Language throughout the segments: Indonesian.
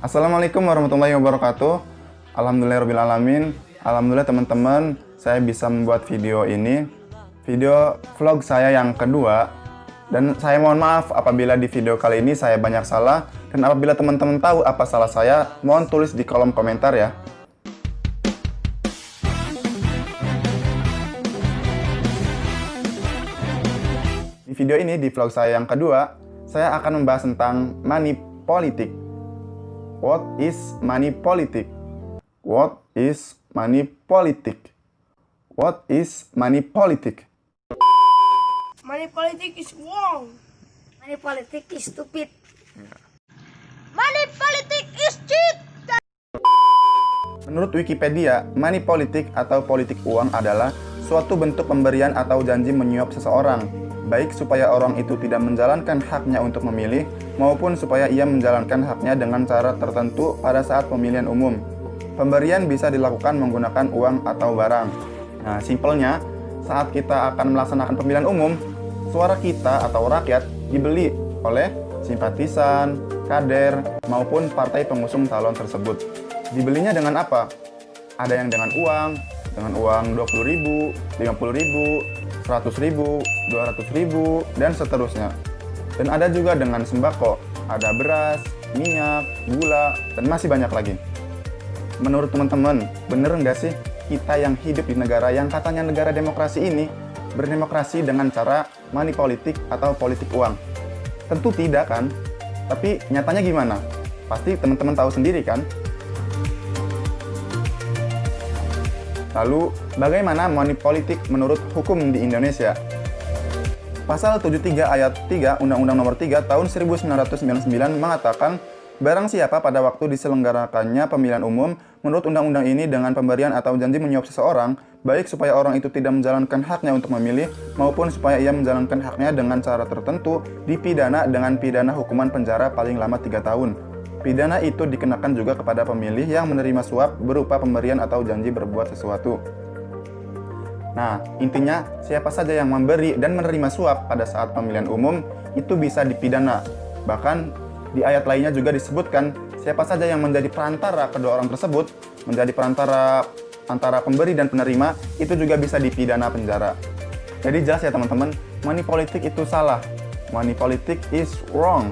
Assalamualaikum warahmatullahi wabarakatuh. Alhamdulillahirrahmanirrahim. Alhamdulillah teman-teman, saya bisa membuat video ini. Video vlog saya yang kedua. Dan saya mohon maaf apabila di video kali ini saya banyak salah. Dan apabila teman-teman tahu apa salah saya, mohon tulis di kolom komentar ya. Di video ini, di vlog saya yang kedua, saya akan membahas tentang money politik. What is money politic? What is money politic? What is money politic? Money politic is wrong. Money politik is stupid. Money politic is cheat. Menurut Wikipedia, money politik atau politik uang adalah suatu bentuk pemberian atau janji menyuap seseorang, baik supaya orang itu tidak menjalankan haknya untuk memilih, maupun supaya ia menjalankan haknya dengan cara tertentu pada saat pemilihan umum. Pemberian bisa dilakukan menggunakan uang atau barang. Nah, simpelnya, saat kita akan melaksanakan pemilihan umum, suara kita atau rakyat dibeli oleh simpatisan, kader, maupun partai pengusung calon tersebut. Dibelinya dengan apa? Ada yang dengan uang 20.000, 50.000, 100.000, 200.000, dan seterusnya. Dan ada juga dengan sembako, ada beras, minyak, gula, dan masih banyak lagi. Menurut teman-teman, bener nggak sih kita yang hidup di negara yang katanya negara demokrasi ini berdemokrasi dengan cara money politik atau politik uang? Tentu tidak kan? Tapi nyatanya gimana? Pasti teman-teman tahu sendiri kan? Lalu, bagaimana money politik menurut hukum di Indonesia? Pasal 73 ayat 3 Undang-Undang Nomor 3 Tahun 1999 mengatakan, barang siapa pada waktu diselenggarakannya pemilihan umum menurut undang-undang ini dengan pemberian atau janji menyuap seseorang, baik supaya orang itu tidak menjalankan haknya untuk memilih, maupun supaya ia menjalankan haknya dengan cara tertentu, dipidana dengan pidana hukuman penjara paling lama 3 tahun. Pidana itu dikenakan juga kepada pemilih yang menerima suap berupa pemberian atau janji berbuat sesuatu. Nah, intinya siapa saja yang memberi dan menerima suap pada saat pemilihan umum itu bisa dipidana. Bahkan di ayat lainnya juga disebutkan siapa saja yang menjadi perantara kedua orang tersebut, menjadi perantara antara pemberi dan penerima, itu juga bisa dipidana penjara. Jadi jelas ya teman-teman, money politik itu salah. Money politik is wrong.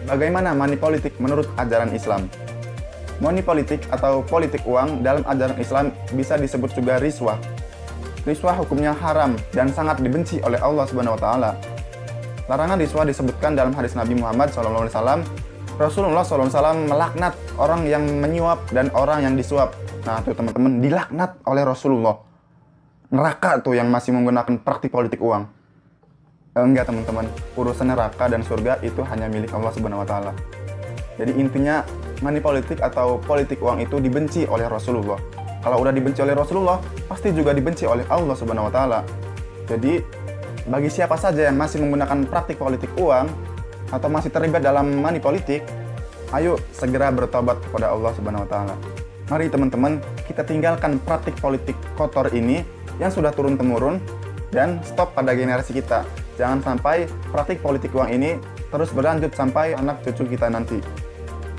Bagaimana money politik menurut ajaran Islam? Money politik atau politik uang dalam ajaran Islam bisa disebut juga riswah. Riswah hukumnya haram dan sangat dibenci oleh Allah Subhanahu wa taala. Larangan riswah disebutkan dalam hadis Nabi Muhammad SAW. Rasulullah SAW melaknat orang yang menyuap dan orang yang disuap. Nah, tuh teman-teman, dilaknat oleh Rasulullah. Neraka tuh yang masih menggunakan praktik politik uang. Enggak teman-teman, urusan neraka dan surga itu hanya milik Allah Subhanahu wa taala. Jadi intinya money politik atau politik uang itu dibenci oleh Rasulullah. Kalau udah dibenci oleh Rasulullah, pasti juga dibenci oleh Allah Subhanahu wa taala. Jadi bagi siapa saja yang masih menggunakan praktik politik uang atau masih terlibat dalam money politik, ayo segera bertobat kepada Allah Subhanahu wa taala. Mari teman-teman, kita tinggalkan praktik politik kotor ini yang sudah turun-temurun dan stop pada generasi kita. Jangan sampai praktik politik uang ini terus berlanjut sampai anak cucu kita nanti.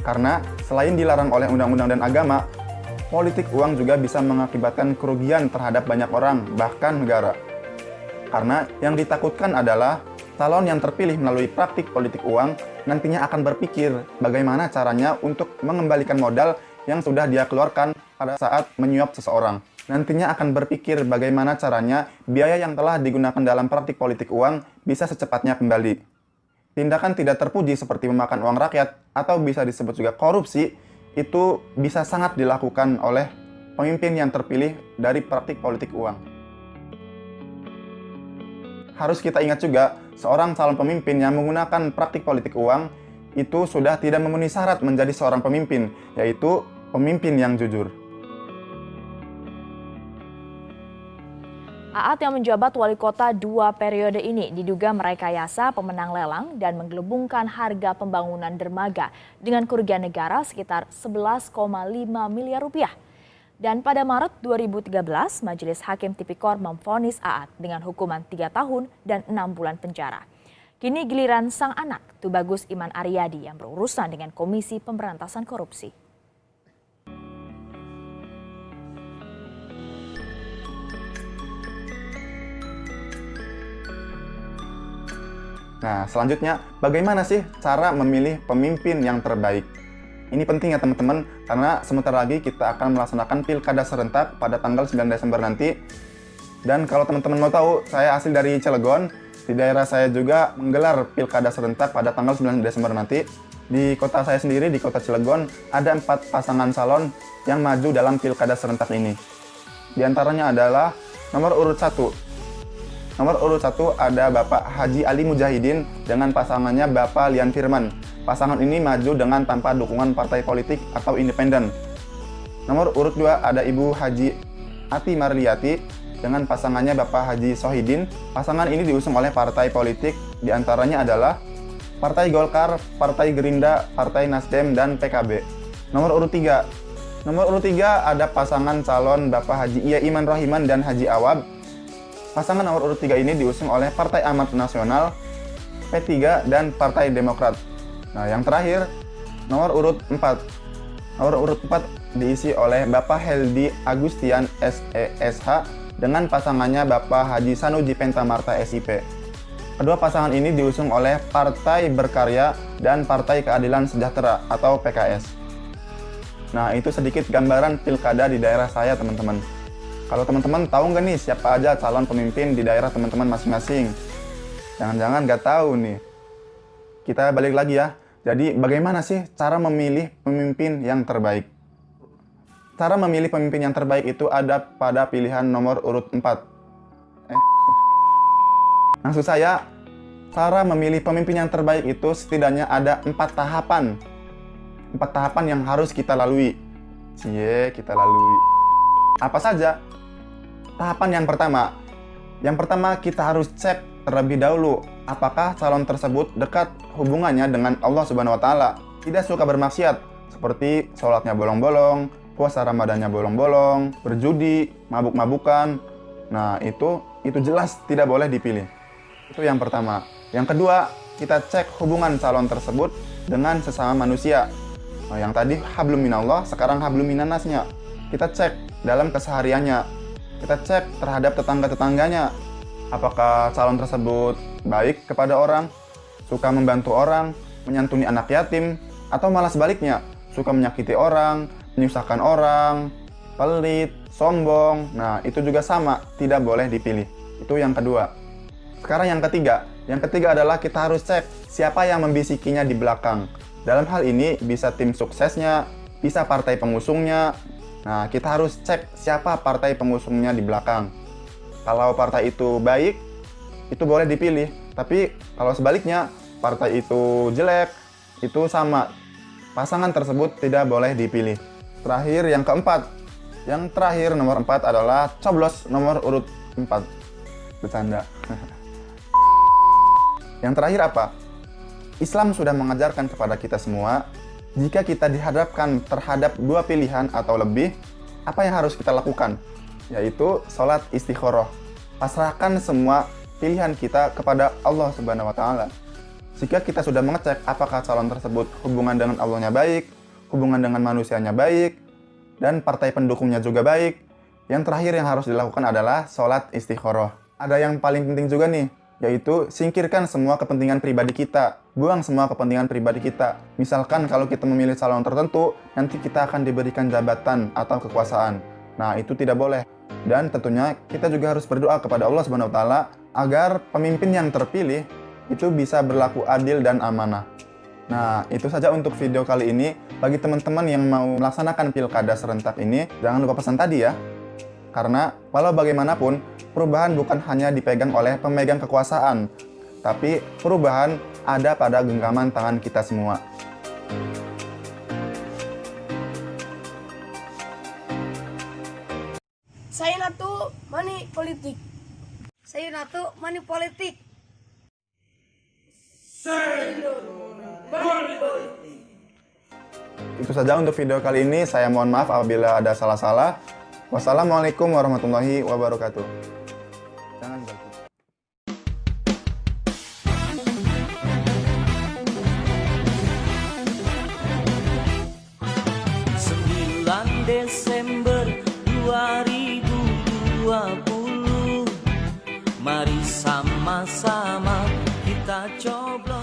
Karena selain dilarang oleh undang-undang dan agama, politik uang juga bisa mengakibatkan kerugian terhadap banyak orang, bahkan negara. Karena yang ditakutkan adalah calon yang terpilih melalui praktik politik uang nantinya akan berpikir bagaimana caranya untuk mengembalikan modal yang sudah dia keluarkan pada saat menyuap seseorang. Nantinya akan berpikir bagaimana caranya biaya yang telah digunakan dalam praktik politik uang bisa secepatnya kembali. Tindakan tidak terpuji seperti memakan uang rakyat atau bisa disebut juga korupsi itu bisa sangat dilakukan oleh pemimpin yang terpilih dari praktik politik uang. Harus kita ingat juga, seorang calon pemimpin yang menggunakan praktik politik uang itu sudah tidak memenuhi syarat menjadi seorang pemimpin, yaitu pemimpin yang jujur. Aat yang menjabat wali kota 2 periode ini diduga merekayasa pemenang lelang dan menggelembungkan harga pembangunan dermaga dengan kerugian negara sekitar 11,5 miliar rupiah. Dan pada Maret 2013, Majelis Hakim Tipikor memvonis Aat dengan hukuman 3 tahun dan 6 bulan penjara. Kini giliran sang anak, Tubagus Iman Aryadi, yang berurusan dengan Komisi Pemberantasan Korupsi. Nah, selanjutnya, bagaimana sih cara memilih pemimpin yang terbaik? Ini penting ya teman-teman, karena sebentar lagi kita akan melaksanakan pilkada serentak pada tanggal 9 Desember nanti. Dan kalau teman-teman mau tahu, saya asli dari Cilegon. Di daerah saya juga menggelar pilkada serentak pada tanggal 9 Desember nanti. Di kota saya sendiri, di kota Cilegon, ada 4 pasangan calon yang maju dalam pilkada serentak ini. Di antaranya adalah nomor urut 1. Nomor urut 1 ada Bapak Haji Ali Mujahidin dengan pasangannya Bapak Lian Firman. Pasangan ini maju dengan tanpa dukungan partai politik atau independen. Nomor urut 2 ada Ibu Haji Ati Marliati dengan pasangannya Bapak Haji Sohidin. Pasangan ini diusung oleh partai politik, diantaranya adalah Partai Golkar, Partai Gerindra, Partai Nasdem, dan PKB. Nomor urut 3. Nomor urut 3 ada pasangan calon Bapak Haji Iya Iman Rohiman dan Haji Awab. Pasangan nomor urut 3 ini diusung oleh Partai Amanat Nasional, P3, dan Partai Demokrat. Nah, yang terakhir, nomor urut 4. Nomor urut 4 diisi oleh Bapak Heldi Agustian SESH dengan pasangannya Bapak Haji Sanuji Pentamarta SIP. Kedua pasangan ini diusung oleh Partai Berkarya dan Partai Keadilan Sejahtera atau PKS. Nah, itu sedikit gambaran pilkada di daerah saya, teman-teman. Kalau teman-teman tahu nggak nih siapa aja calon pemimpin di daerah teman-teman masing-masing? Jangan-jangan nggak tahu nih. Kita balik lagi ya. Jadi bagaimana sih cara memilih pemimpin yang terbaik? Cara memilih pemimpin yang terbaik itu ada pada pilihan nomor urut 4. Maksud saya, cara memilih pemimpin yang terbaik itu setidaknya ada 4 tahapan. 4 tahapan yang harus kita lalui. Kita lalui. Apa saja? Tahapan yang pertama. Yang pertama, kita harus cek terlebih dahulu apakah calon tersebut dekat hubungannya dengan Allah Subhanahu wa taala. Tidak suka bermaksiat seperti sholatnya bolong-bolong, puasa Ramadannya bolong-bolong, berjudi, mabuk-mabukan. Nah, itu jelas tidak boleh dipilih. Itu yang pertama. Yang kedua, kita cek hubungan calon tersebut dengan sesama manusia. Nah, yang tadi hablum minallah, sekarang hablum minannasnya. Kita cek dalam kesehariannya. Kita cek terhadap tetangga-tetangganya. Apakah calon tersebut baik kepada orang, suka membantu orang, menyantuni anak yatim, atau malah sebaliknya, suka menyakiti orang, menyusahkan orang, pelit, sombong. Nah, itu juga sama, tidak boleh dipilih. Itu yang kedua. Sekarang yang ketiga. Yang ketiga adalah kita harus cek siapa yang membisikinya di belakang. Dalam hal ini bisa tim suksesnya, bisa partai pengusungnya. Nah, kita harus cek siapa partai pengusungnya di belakang. Kalau partai itu baik, itu boleh dipilih. Tapi kalau sebaliknya, partai itu jelek, itu sama. Pasangan tersebut tidak boleh dipilih. Terakhir, yang keempat. Yang terakhir, nomor 4 adalah coblos nomor urut 4. Bercanda. Yang terakhir apa? Islam sudah mengajarkan kepada kita semua, jika kita dihadapkan terhadap 2 pilihan atau lebih, apa yang harus kita lakukan? Yaitu sholat istikharah. Pasrahkan semua pilihan kita kepada Allah Subhanahu wa taala. Jika kita sudah mengecek apakah calon tersebut hubungan dengan Allahnya baik, hubungan dengan manusianya baik, dan partai pendukungnya juga baik, yang terakhir yang harus dilakukan adalah sholat istikharah. Ada yang paling penting juga nih, yaitu singkirkan semua kepentingan pribadi kita. Buang semua kepentingan pribadi kita. Misalkan kalau kita memilih calon tertentu, nanti kita akan diberikan jabatan atau kekuasaan. Nah, itu tidak boleh. Dan tentunya kita juga harus berdoa kepada Allah Subhanahu wa taala agar pemimpin yang terpilih itu bisa berlaku adil dan amanah. Nah, itu saja untuk video kali ini. Bagi teman-teman yang mau melaksanakan pilkada serentak ini, jangan lupa pesan tadi ya. Karena walau bagaimanapun, perubahan bukan hanya dipegang oleh pemegang kekuasaan, tapi perubahan ada pada genggaman tangan kita semua. Saya Natu, money politik. Saya Natu, money politik. Money politik. Itu saja untuk video kali ini. Saya mohon maaf apabila ada salah-salah. Wassalamualaikum warahmatullahi wabarakatuh. Jangan balik. Desember 2020, mari sama-sama kita coblos.